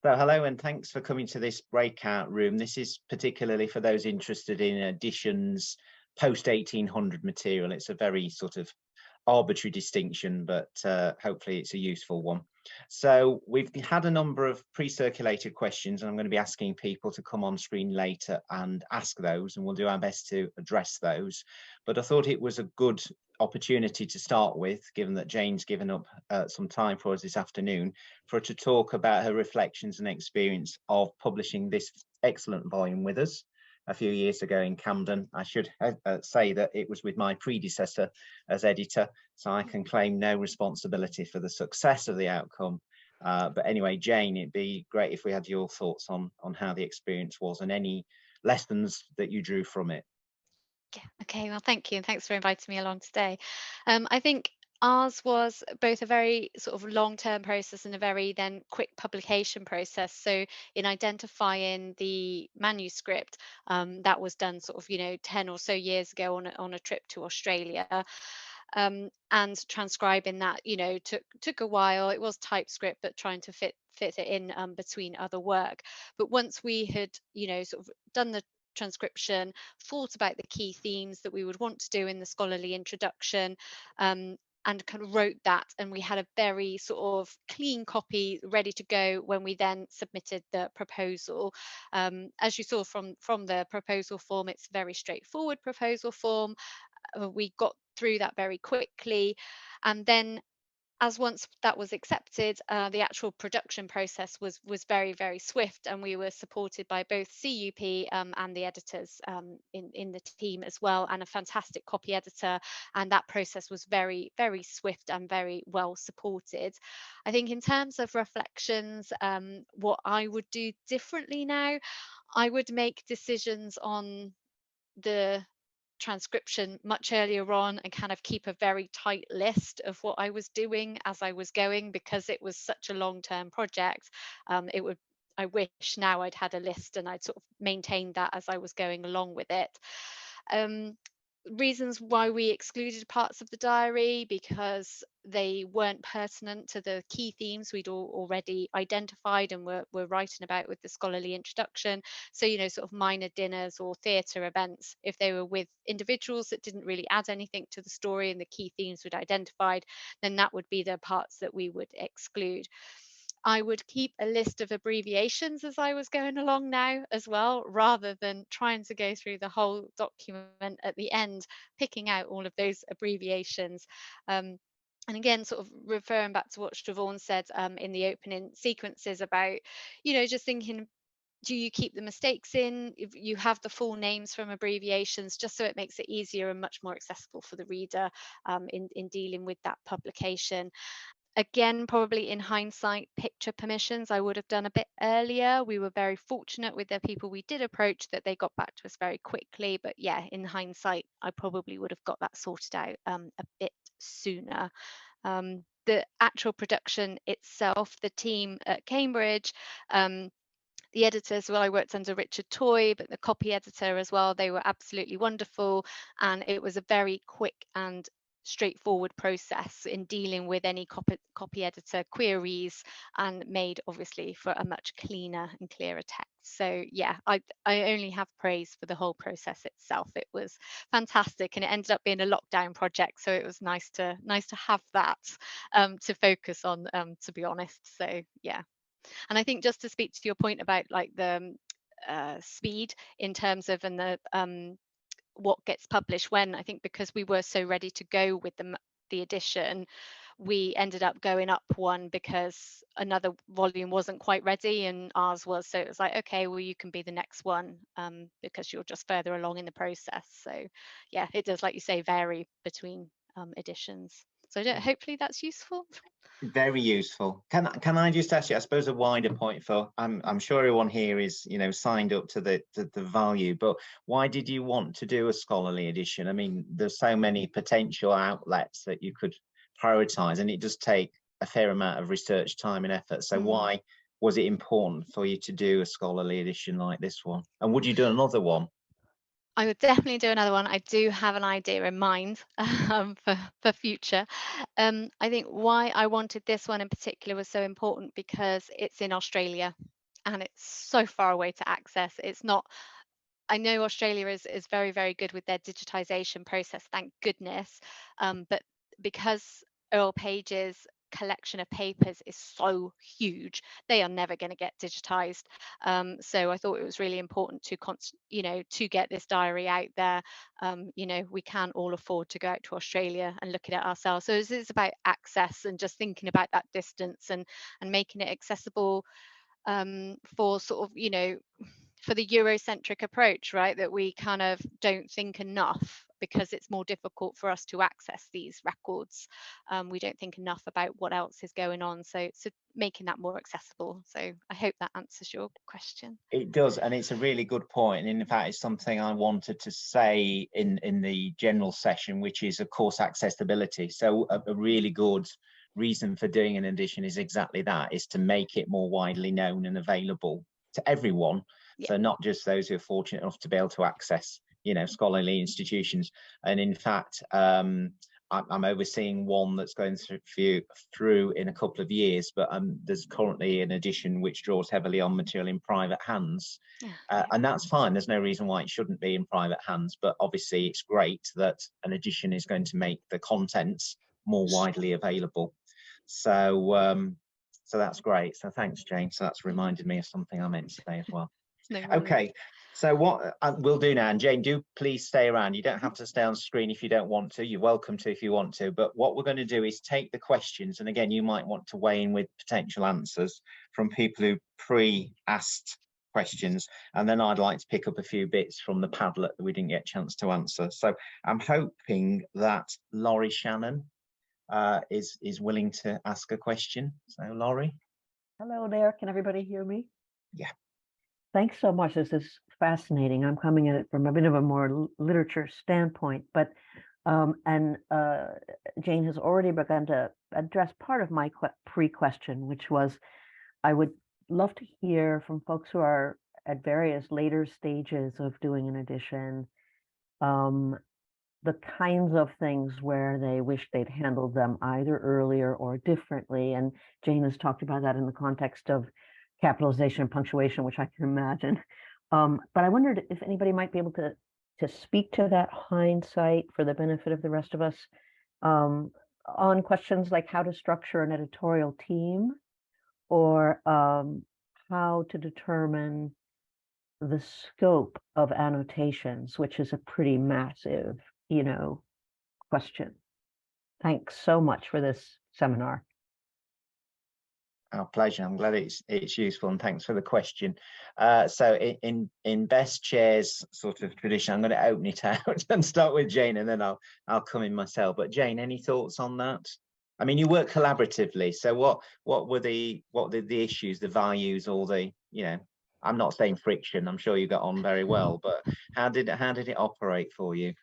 So hello and thanks for coming to this breakout room. This is particularly for those interested in editions post-1800 material. It's a very sort of arbitrary distinction, but hopefully it's a useful one. So we've had a number of pre-circulated questions, and I'm going to be asking people to come on screen later and ask those, and we'll do our best to address those. But I thought it was a good opportunity to start with, given that Jane's given up some time for us this afternoon, for her to talk about her reflections and experience of publishing this excellent volume with us a few years ago in Camden. I should say that it was with my predecessor as editor, so I can claim no responsibility for the success of the outcome. But anyway, Jane, it'd be great if we had your thoughts on how the experience was and any lessons that you drew from it. Yeah. Okay. Well, thank you, and thanks for inviting me along today. I think ours was both a very sort of long-term process and a very then quick publication process. So, in identifying the manuscript, that was done sort of 10 or so years ago on a trip to Australia. And transcribing that, took a while. It was TypeScript, but trying to fit it in between other work. But once we had, sort of done the transcription, thought about the key themes that we would want to do in the scholarly introduction, and kind of wrote that, and we had a very sort of clean copy ready to go when we then submitted the proposal. As you saw from the proposal form, it's a very straightforward proposal form. We got through that very quickly, and then as once that was accepted, the actual production process was very swift, and we were supported by both CUP and the editors in the team as well, and a fantastic copy editor. And that process was very swift and very well supported. I think in terms of reflections, what I would do differently now, I would make decisions on the transcription much earlier on and kind of keep a very tight list of what I was doing as I was going, because it was such a long-term project. It would I wish now I'd had a list and I'd sort of maintained that as I was going along with it. Um, Reasons why we excluded parts of the diary, because they weren't pertinent to the key themes we'd already identified and were writing about with the scholarly introduction. So, sort of minor dinners or theatre events, if they were with individuals that didn't really add anything to the story and the key themes we'd identified, then that would be the parts that we would exclude. I would keep a list of abbreviations as I was going along now as well, rather than trying to go through the whole document at the end, picking out all of those abbreviations. And again, sort of referring back to what Siobhan said in the opening sequences about, just thinking, do you keep the mistakes in? If you have the full names from abbreviations, just so it makes it easier and much more accessible for the reader in dealing with that publication. Again, probably in hindsight, picture permissions I would have done a bit earlier. We were very fortunate with the people we did approach that they got back to us very quickly. But yeah, in hindsight, I probably would have got that sorted out a bit sooner. The actual production itself, the team at Cambridge, the editors, well, I worked under Richard Toy, but the copy editor as well, they were absolutely wonderful. And it was a very quick and straightforward process in dealing with any copy editor queries, and made obviously for a much cleaner and clearer text. So yeah, I only have praise for the whole process itself. It was fantastic, and it ended up being a lockdown project, so it was nice to have that to focus on, to be honest. So yeah. And I think, just to speak to your point about like the speed in terms of, and the what gets published when, I think because we were so ready to go with the edition, we ended up going up one because another volume wasn't quite ready and ours was. So it was like, okay, well, you can be the next one, because you're just further along in the process. So yeah, it does, like you say, vary between editions. So hopefully that's useful. Very useful. Can I just ask you, I suppose, a wider point for I'm sure everyone here is, signed up to the value, but why did you want to do a scholarly edition? I mean, there's so many potential outlets that you could prioritize, and it does take a fair amount of research time and effort. So Mm. why was it important for you to do a scholarly edition like this one? And would you do another one? I would definitely do another one. I do have an idea in mind for future. I think why I wanted this one in particular was so important because it's in Australia and it's so far away to access. It's not. I know Australia is very, very good with their digitization process, thank goodness. But because Earl Page's collection of papers is so huge, they are never going to get digitized. So I thought it was really important to, to get this diary out there. We can't all afford to go out to Australia and look at it ourselves. So it's about access and just thinking about that distance and making it accessible for sort of, for the Eurocentric approach, right? That we kind of don't think enough because it's more difficult for us to access these records. We don't think enough about what else is going on. So making that more accessible. So I hope that answers your question. It does, and it's a really good point. And in fact, it's something I wanted to say in the general session, which is, of course, accessibility. So a really good reason for doing an edition is exactly that, is to make it more widely known and available to everyone. Yeah. So not just those who are fortunate enough to be able to access, scholarly institutions. And in fact, I'm overseeing one that's going through in a couple of years, but there's currently an edition which draws heavily on material in private hands. Yeah. And that's fine. There's no reason why it shouldn't be in private hands, but obviously it's great that an edition is going to make the contents more widely available. So that's great. So thanks, Jane. So that's reminded me of something I meant to say as well. No worries. Okay, so what we'll do now, and Jane, do please stay around. You don't have to stay on screen if you don't want to. You're welcome to if you want to. But what we're going to do is take the questions, and again, you might want to weigh in with potential answers from people who pre-asked questions, and then I'd like to pick up a few bits from the Padlet that we didn't get a chance to answer. So I'm hoping that Laurie Shannon is willing to ask a question. So Laurie. Hello there. Can everybody hear me? Yeah. Thanks so much. This is fascinating. I'm coming at it from a bit of a more literature standpoint, but Jane has already begun to address part of my pre-question, which was, I would love to hear from folks who are at various later stages of doing an edition, the kinds of things where they wish they'd handled them either earlier or differently. And Jane has talked about that in the context of capitalization and punctuation, which I can imagine. But I wondered if anybody might be able to speak to that hindsight for the benefit of the rest of us, on questions like how to structure an editorial team, or how to determine the scope of annotations, which is a pretty massive, question. Thanks so much for this seminar. Our pleasure. I'm glad it's useful, and thanks for the question. So in best chairs sort of tradition, I'm going to open it out and start with Jane, and then I'll come in myself. But Jane, any thoughts on that? I mean, you work collaboratively, so what were the issues, the values, or the I'm not saying friction. I'm sure you got on very well, but how did it operate for you?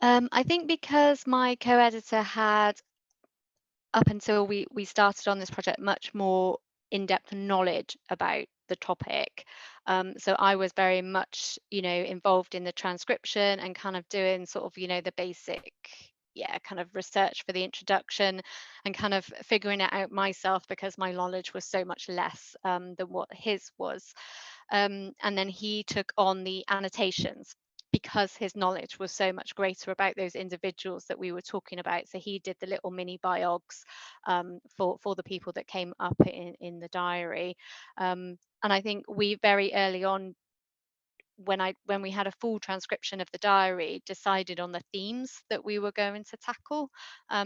I think because my co-editor had, up until we started on this project, much more in-depth knowledge about the topic. So I was very much, involved in the transcription and kind of doing sort of, the basic, kind of research for the introduction and kind of figuring it out myself because my knowledge was so much less than what his was. And then he took on the annotations because his knowledge was so much greater about those individuals that we were talking about. So he did the little mini biogs for the people that came up in the diary. And I think we very early on, when we had a full transcription of the diary, decided on the themes that we were going to tackle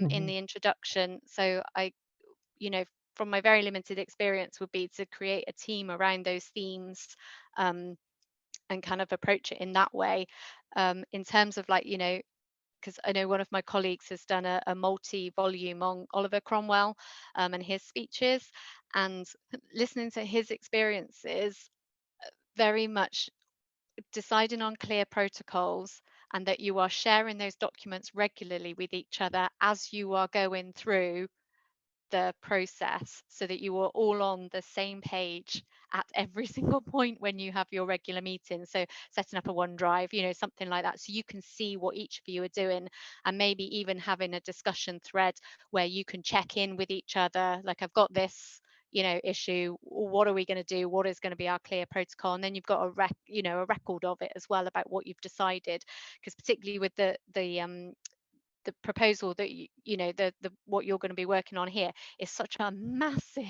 in the introduction. So I, from my very limited experience, would be to create a team around those themes and kind of approach it in that way. In terms of because I know one of my colleagues has done a multi-volume on Oliver Cromwell and his speeches, and listening to his experiences, very much deciding on clear protocols and that you are sharing those documents regularly with each other as you are going through the process so that you are all on the same page at every single point when you have your regular meetings. So setting up a OneDrive, you know, something like that, so you can see what each of you are doing, and maybe even having a discussion thread where you can check in with each other, like, I've got this, you know, issue, what are we going to do, what is going to be our clear protocol, and then you've got a record of it as well about what you've decided, because particularly with the proposal that the what you're going to be working on here is such a massive,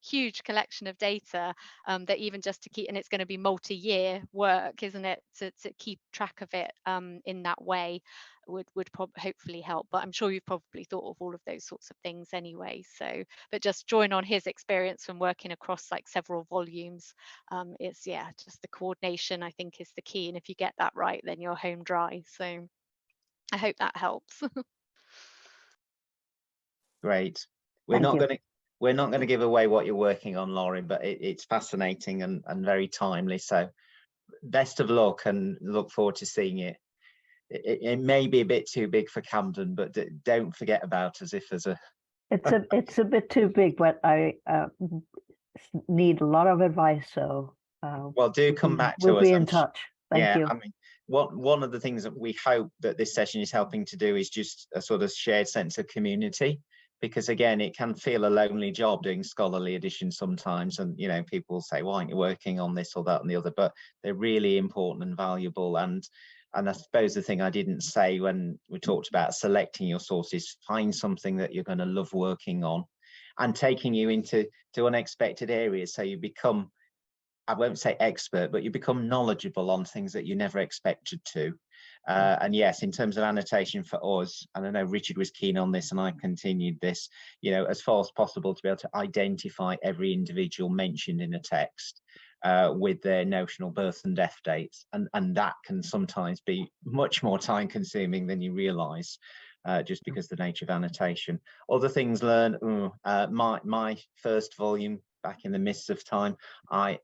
huge collection of data, that even just to keep, and it's going to be multi-year work, isn't it, to keep track of it in that way would hopefully help. But I'm sure you've probably thought of all of those sorts of things anyway. So, but just drawing on his experience from working across like several volumes, it's just the coordination, I think, is the key. And if you get that right, then you're home dry. So I hope that helps. Great. Thank you. We're not going to give away what you're working on, Laurie, but it's fascinating and very timely. So best of luck, and look forward to seeing it. It may be a bit too big for Camden, but don't forget about us if there's a. It's a bit too big, but I need a lot of advice. So well, do come back to us. We'll be in touch. Thank you. I mean, one of the things that we hope that this session is helping to do is just a sort of shared sense of community, because again, it can feel a lonely job doing scholarly editions sometimes, and you know, people say, why aren't you working on this or that and the other, but they're really important and valuable. And I suppose the thing I didn't say when we talked about selecting your sources, find something that you're going to love working on and taking you into unexpected areas, so you become, I won't say expert, but you become knowledgeable on things that you never expected to. And yes, in terms of annotation for us, and I know Richard was keen on this and I continued this, you know, as far as possible to be able to identify every individual mentioned in a text with their notional birth and death dates. And that can sometimes be much more time consuming than you realise. Just because the nature of annotation. Other things learned, my first volume back in the midst of time, I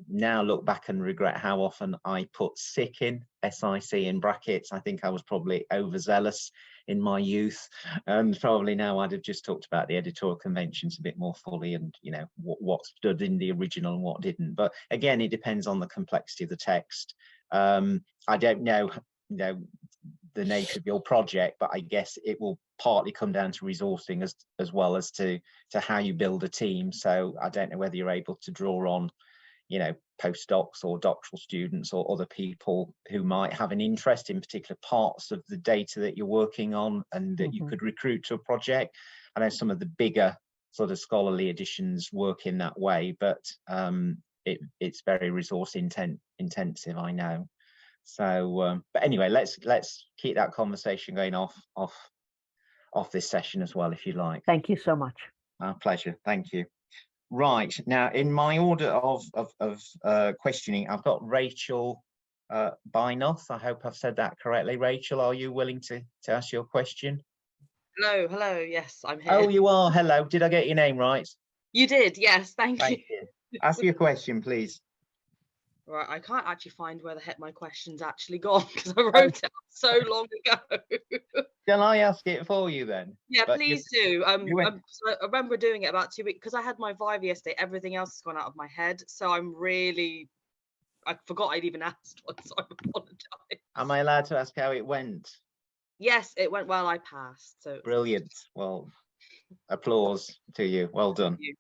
now look back and regret how often I put sick in, SIC in brackets. I think I was probably overzealous in my youth, and probably now I'd have just talked about the editorial conventions a bit more fully, and you know, what stood in the original and what didn't. But again, it depends on the complexity of the text. I don't know, the nature of your project, but I guess it will partly come down to resourcing as well as to how you build a team. So I don't know whether you're able to draw on, you know, postdocs or doctoral students or other people who might have an interest in particular parts of the data that you're working on, and that you could recruit to a project. I know some of the bigger sort of scholarly editions work in that way, but it's very resource intensive, I know. So, but anyway, let's keep that conversation going off this session as well, if you like. Thank you so much. Our pleasure. Thank you. Right, now in my order of questioning, I've got Rachel Bynoth. I hope I've said that correctly. Rachel, are you willing to ask your question? Hello. Yes, I'm here. Oh, you are. Hello. Did I get your name right? You did. Yes, thank you. Ask your question, please. Right, I can't actually find where the heck my question's actually gone, because I wrote it so long ago. Shall I ask it for you then? Yeah, please do. I remember doing it about 2 weeks, because I had my Viva yesterday. Everything else has gone out of my head, so I forgot I'd even asked one, so I apologise. Am I allowed to ask how it went? Yes, it went well. I passed. So brilliant. Well, applause to you. Well done. you.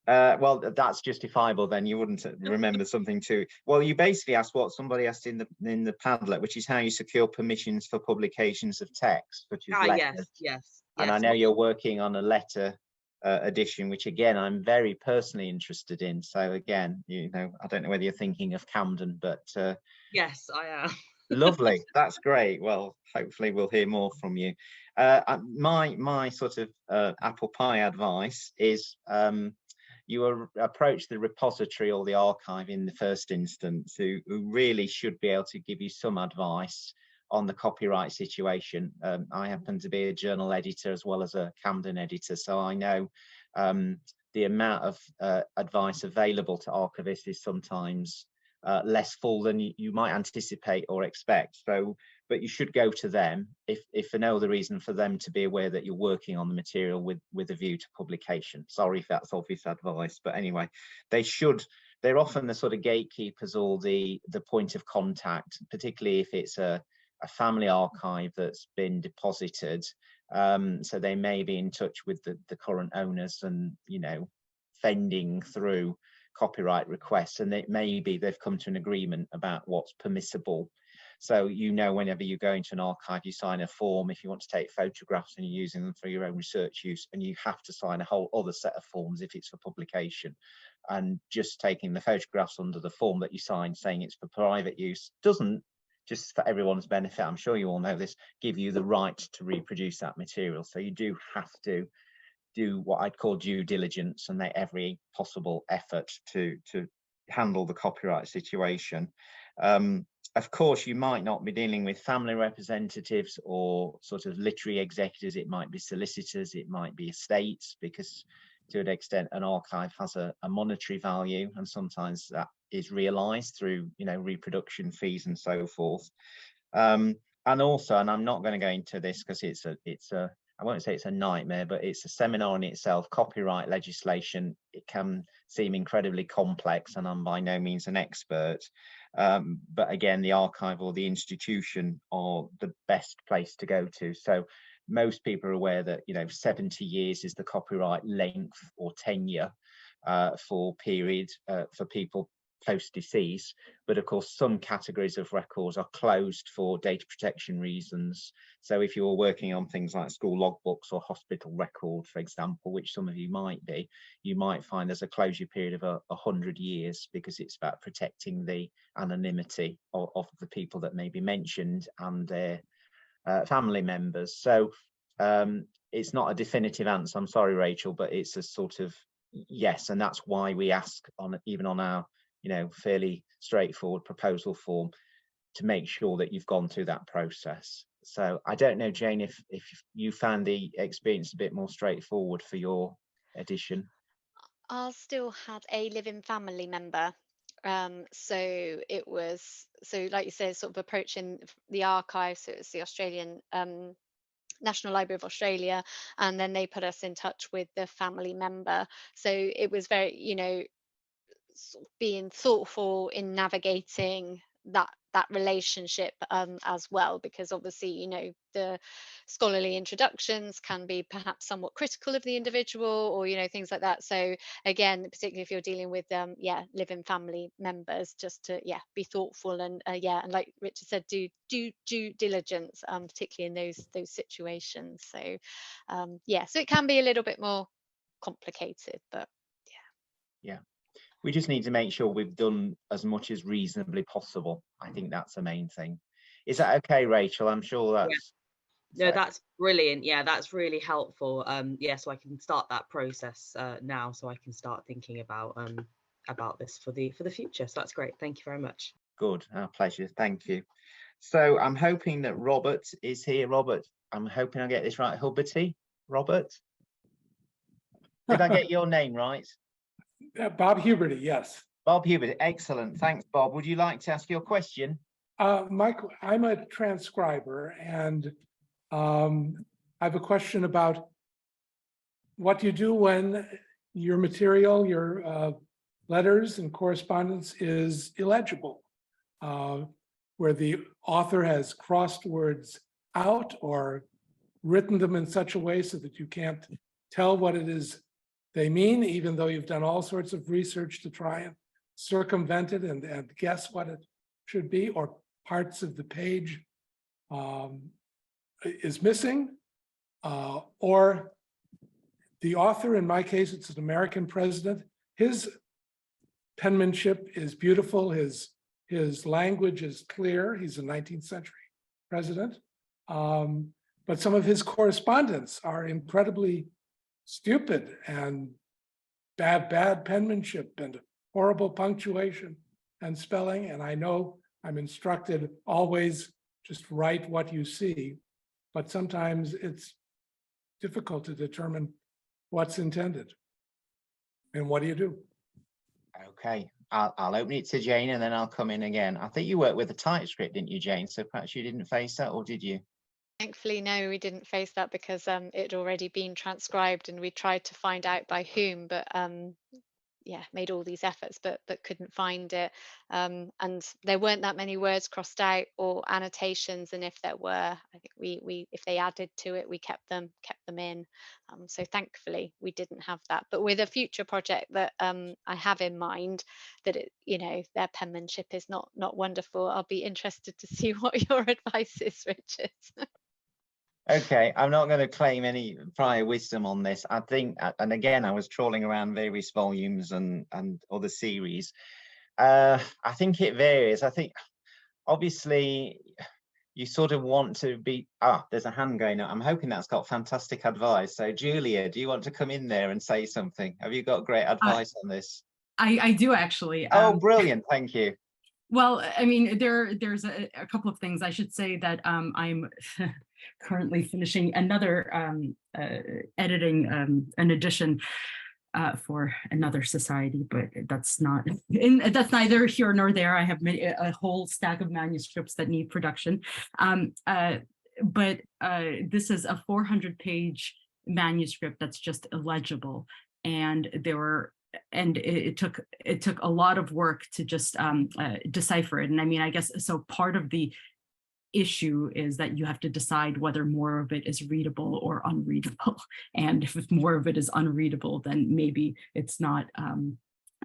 Well, that's justifiable then. You wouldn't remember something too. Well, you basically asked what somebody asked in the Padlet, which is how you secure permissions for publications of text, which is letters. Yes. And I know you're working on a letter edition, which again, I'm very personally interested in. So again, you know, I don't know whether you're thinking of Camden, but yes, I am. Lovely. That's great. Well, hopefully we'll hear more from you. My sort of apple pie advice is you approach the repository or the archive in the first instance, who really should be able to give you some advice on the copyright situation. I happen to be a journal editor as well as a Camden editor, so I know the amount of advice available to archivists is sometimes less full than you might anticipate or expect. So, but you should go to them if for no other reason for them to be aware that you're working on the material with a view to publication. Sorry if that's obvious advice, but anyway, they're often the sort of gatekeepers or the point of contact, particularly if it's a family archive that's been deposited. So they may be in touch with the current owners and, you know, fending through copyright requests, and it may be they've come to an agreement about what's permissible. So, you know, whenever you go into an archive, you sign a form if you want to take photographs and you're using them for your own research use, and you have to sign a whole other set of forms if it's for publication. And just taking the photographs under the form that you signed saying it's for private use doesn't, just for everyone's benefit, I'm sure you all know this, give you the right to reproduce that material. So you do have to do what I'd call due diligence and make every possible effort to handle the copyright situation. Of course, you might not be dealing with family representatives or sort of literary executors. It might be solicitors, it might be estates, because to an extent an archive has a monetary value, and sometimes that is realized through, you know, reproduction fees and so forth. And also, and I'm not going to go into this because it's a I won't say it's a nightmare, but it's a seminar in itself. Copyright legislation, it can seem incredibly complex, and I'm by no means an expert. But again, the archive or the institution are the best place to go to. So most people are aware that, you know, 70 years is the copyright length or tenure for period for people post-decease. But of course, some categories of records are closed for data protection reasons. So if you're working on things like school logbooks or hospital records, for example, which some of you might be, you might find there's a closure period of 100 years, because it's about protecting the anonymity of the people that may be mentioned and their family members. So it's not a definitive answer, I'm sorry, Rachel, but it's a sort of yes, and that's why we ask even on our, you know, fairly straightforward proposal form, to make sure that you've gone through that process. So I don't know, Jane, if you found the experience a bit more straightforward for your edition. I still had a living family member. So it was, so like you said, sort of approaching the archive. So it was the Australian National Library of Australia, and then they put us in touch with the family member. So it was very, you know, being thoughtful in navigating that relationship as well, because obviously, you know, the scholarly introductions can be perhaps somewhat critical of the individual, or, you know, things like that. So again, particularly if you're dealing with living family members, just to be thoughtful and and like Richard said, do due diligence, particularly in those situations. So so it can be a little bit more complicated, but yeah, we just need to make sure we've done as much as reasonably possible. I think that's the main thing. Is that okay, Rachel? I'm sure that's... Yeah. No, that's brilliant. Yeah, that's really helpful. So I can start that process now, so I can start thinking about this for the future. So that's great. Thank you very much. Good, our pleasure. Thank you. So I'm hoping that Robert is here. Robert, I'm hoping I get this right. Huberty? Robert? Did I get your name right? Bob Huberty, yes. Bob Huberty, excellent. Thanks, Bob. Would you like to ask your question? Mike, I'm a transcriber, and I have a question about what you do when your material, your letters and correspondence is illegible, where the author has crossed words out or written them in such a way so that you can't tell what it is they mean, even though you've done all sorts of research to try and circumvent it and guess what it should be, or parts of the page is missing, or the author, in my case, it's an American president, his penmanship is beautiful, his language is clear, he's a 19th century president, but some of his correspondence are incredibly stupid and bad penmanship and horrible punctuation and spelling. And I know I'm instructed always just write what you see, but sometimes it's difficult to determine what's intended. And what do you do? Okay, I'll open it to Jane and then I'll come in again. I think you worked with a TypeScript, didn't you, Jane? So perhaps you didn't face that, or did you? Thankfully, no, we didn't face that because it had already been transcribed, and we tried to find out by whom, but yeah, made all these efforts but couldn't find it. And there weren't that many words crossed out or annotations, and if there were, I think we if they added to it, we kept them in. So thankfully we didn't have that. But with a future project that I have in mind, that it, you know, their penmanship is not wonderful, I'll be interested to see what your advice is, Richard. Okay, I'm not going to claim any prior wisdom on this. I think, and again, I was trawling around various volumes and other series. I think it varies. I think, obviously, you sort of want to be, there's a hand going up. I'm hoping that's got fantastic advice. So Julia, do you want to come in there and say something? Have you got great advice on this? I do actually. Oh, brilliant. Thank you. Well, I mean, there's a couple of things. I should say that I'm currently finishing another editing an edition for another society, but that's that's neither here nor there. I have a whole stack of manuscripts that need production, but this is a 400-page manuscript that's just illegible, and it took a lot of work to just decipher it. And I mean, I guess so part of the issue is that you have to decide whether more of it is readable or unreadable. And if more of it is unreadable, then maybe it's not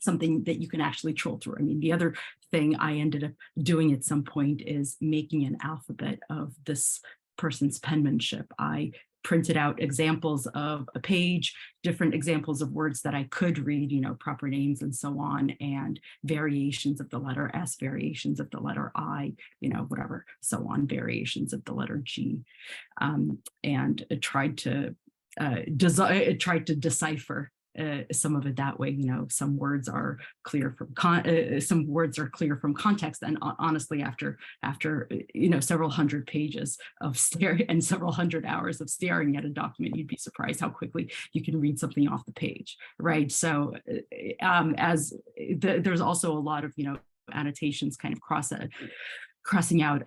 something that you can actually troll through. I mean, the other thing I ended up doing at some point is making an alphabet of this person's penmanship. I printed out examples of a page, different examples of words that I could read, you know, proper names and so on, and variations of the letter S, variations of the letter I, you know, whatever, so on, variations of the letter G, and tried to decipher some of it that way. You know, some words are clear from context, and honestly, after you know, several hundred pages of staring and several hundred hours of staring at a document, you'd be surprised how quickly you can read something off the page, right? So there's also a lot of, you know, annotations kind of crossing out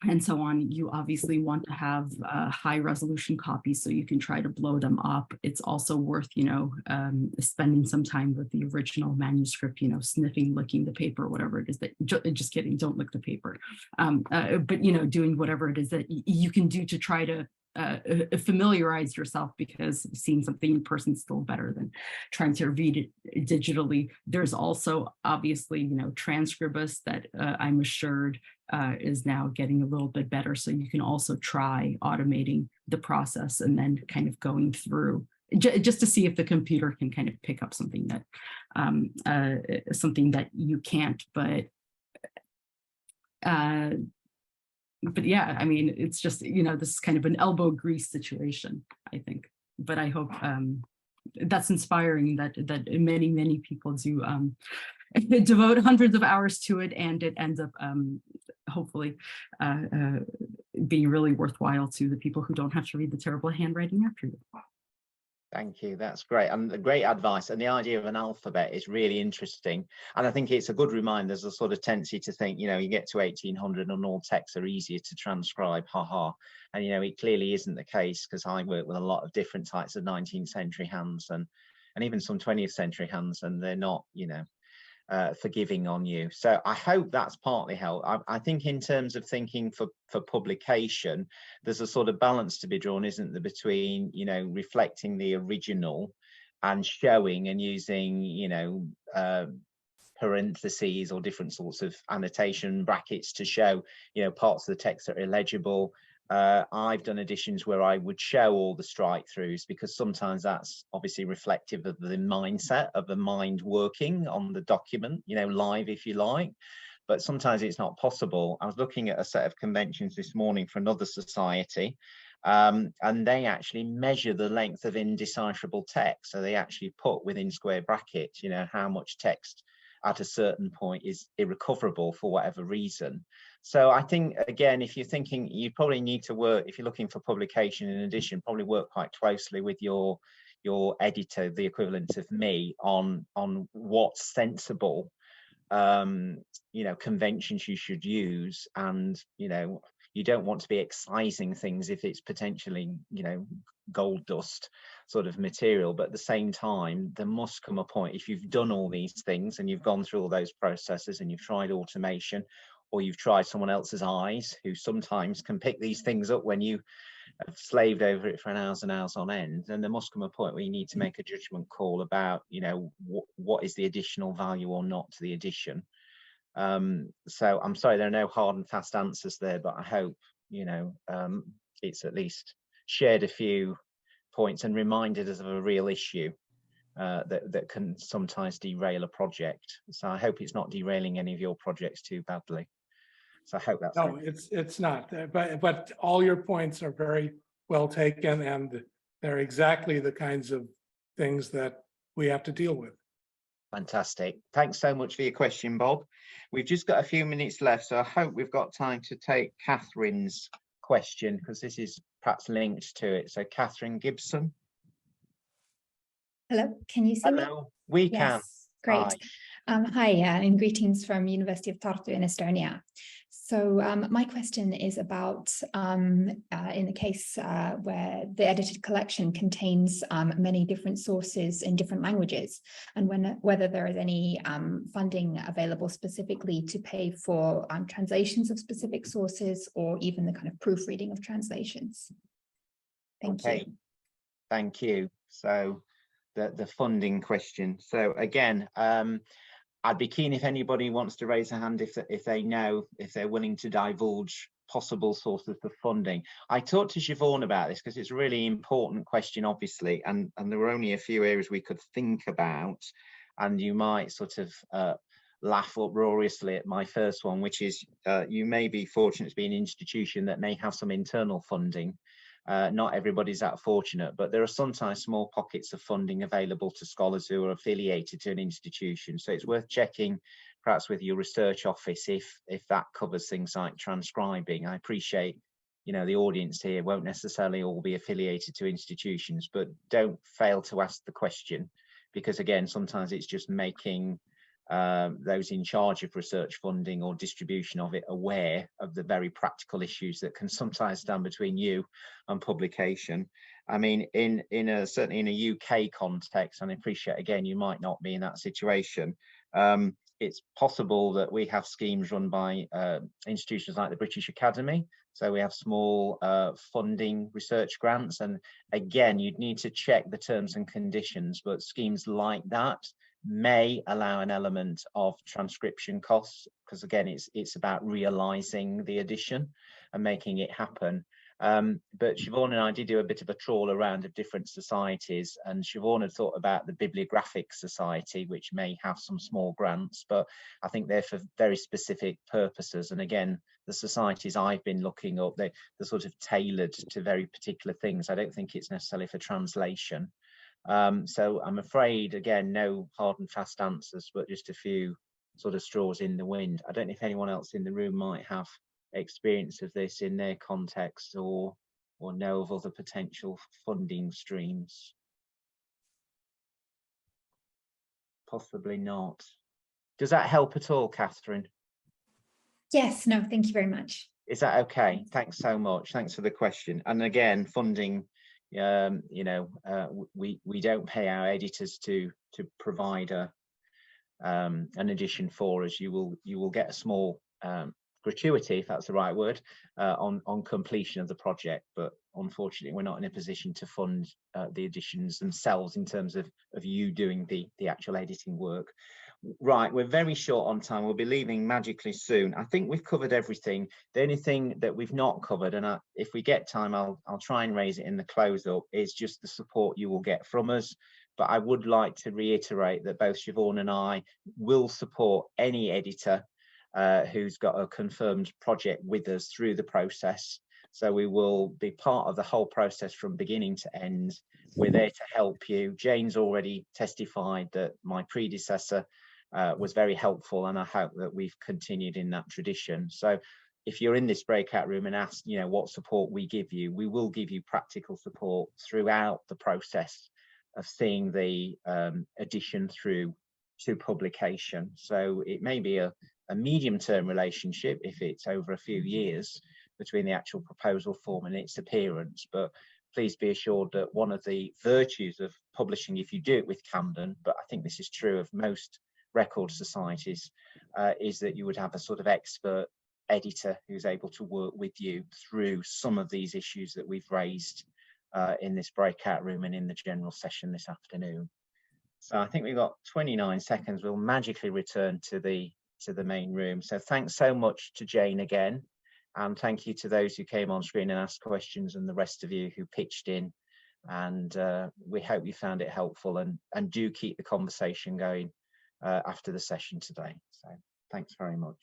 and so on. You obviously want to have high resolution copies so you can try to blow them up. It's also worth, you know, spending some time with the original manuscript, you know, sniffing, licking the paper, whatever it is that, just kidding, don't lick the paper. But, you know, doing whatever it is that you can do to try to familiarize yourself, because seeing something in person is still better than trying to read it digitally. There's also obviously, you know, Transcribus that I'm assured is now getting a little bit better. So you can also try automating the process and then kind of going through just to see if the computer can kind of pick up something that you can't. But yeah, I mean, it's just, you know, this is kind of an elbow grease situation, I think. But I hope that's inspiring that many people do devote hundreds of hours to it, and it ends up hopefully being really worthwhile to the people who don't have to read the terrible handwriting after you. Thank you. That's great. And the great advice. And the idea of an alphabet is really interesting. And I think it's a good reminder. There's a sort of tendency to think, you know, you get to 1800 and all texts are easier to transcribe, And, you know, it clearly isn't the case, because I work with a lot of different types of 19th century hands and even some 20th century hands, and they're not, you know, forgiving on you. So I hope that's partly helped. I think in terms of thinking for publication, there's a sort of balance to be drawn, isn't there, between, you know, reflecting the original and showing and using, you know, parentheses or different sorts of annotation brackets to show, you know, parts of the text that are illegible. I've done editions where I would show all the strike throughs, because sometimes that's obviously reflective of the mindset of the mind working on the document, you know, live, if you like. But sometimes it's not possible. I was looking at a set of conventions this morning for another society, and they actually measure the length of indecipherable text. So they actually put within square brackets, you know, how much text at a certain point is irrecoverable for whatever reason. So I think, again, if you're thinking, you probably need to work, if you're looking for publication in addition, probably work quite closely with your your editor, the equivalent of me, on what's sensible, you know, conventions you should use. And, you know, you don't want to be excising things if it's potentially, you know, gold dust sort of material. But at the same time, there must come a point, if you've done all these things and you've gone through all those processes and you've tried automation, or you've tried someone else's eyes, who sometimes can pick these things up when you have slaved over it for hours and hours on end, then there must come a point where you need to make a judgment call about, you know, what is the additional value or not to the addition. So I'm sorry, there are no hard and fast answers there, but I hope, you know, it's at least shared a few points and reminded us of a real issue that can sometimes derail a project. So I hope it's not derailing any of your projects too badly. So I hope that's No, it's not. But all your points are very well taken, and they're exactly the kinds of things that we have to deal with. Fantastic. Thanks so much for your question, Bob. We've just got a few minutes left, so I hope we've got time to take Catherine's question, because this is perhaps linked to it. So Catherine Gibson. Hello, can you see me? Hello, we can. Great. Hi. Hi, and greetings from University of Tartu in Estonia. So my question is about in the case where the edited collection contains many different sources in different languages, and whether there is any funding available specifically to pay for translations of specific sources, or even the kind of proofreading of translations. Thank you. Thank you. So the funding question. So again, I'd be keen if anybody wants to raise a hand if they know, if they're willing to divulge possible sources of funding. I talked to Siobhan about this because it's a really important question, obviously, and there were only a few areas we could think about, and you might sort of laugh uproariously at my first one, which is you may be fortunate to be an institution that may have some internal funding. Not everybody's that fortunate, but there are sometimes small pockets of funding available to scholars who are affiliated to an institution. So it's worth checking perhaps with your research office if that covers things like transcribing. I appreciate, you know, the audience here won't necessarily all be affiliated to institutions, but don't fail to ask the question, because again, sometimes it's just making those in charge of research funding or distribution of it aware of the very practical issues that can sometimes stand between you and publication. I mean, certainly in a UK context, and I appreciate again you might not be in that situation, it's possible that we have schemes run by institutions like the British Academy. So we have small funding research grants, and again, you'd need to check the terms and conditions, but schemes like that may allow an element of transcription costs, because again, it's about realizing the edition and making it happen. But Siobhan and I did do a bit of a trawl around of different societies, and Siobhan had thought about the Bibliographic Society, which may have some small grants, but I think they're for very specific purposes. And again, the societies I've been looking up, they're sort of tailored to very particular things. I don't think it's necessarily for translation. So I'm afraid, again, no hard and fast answers, but just a few sort of straws in the wind. I don't know if anyone else in the room might have experience of this in their context, or know of other potential funding streams. Possibly not. Does that help at all, Catherine? Yes, no, thank you very much. Is that okay? Thanks so much. Thanks for the question. And again, funding, you know, we don't pay our editors to provide an edition for us. You will get a small gratuity, if that's the right word, on completion of the project, but unfortunately we're not in a position to fund the editions themselves in terms of you doing the actual editing work. Right, we're very short on time. We'll be leaving magically soon. I think we've covered everything. The only thing that we've not covered, and if we get time, I'll try and raise it in the close up, is just the support you will get from us. But I would like to reiterate that both Siobhan and I will support any editor who's got a confirmed project with us through the process. So we will be part of the whole process from beginning to end. We're there to help you. Jayne's already testified that my predecessor was very helpful, and I hope that we've continued in that tradition. So if you're in this breakout room and ask, you know, what support we give you, we will give you practical support throughout the process seeing the edition through to publication. So it may be a medium-term relationship if it's over a few years between the actual proposal form and its appearance, but please be assured that one of the virtues of publishing, if you do it with Camden, but I think this is true of most record societies, is that you would have a sort of expert editor who's able to work with you through some of these issues that we've raised in this breakout room and in the general session this afternoon. So I think we've got 29 seconds. We'll magically return to the main room. So thanks so much to Jayne again. And thank you to those who came on screen and asked questions, and the rest of you who pitched in. And we hope you found it helpful, and do keep the conversation going after the session today. So thanks very much.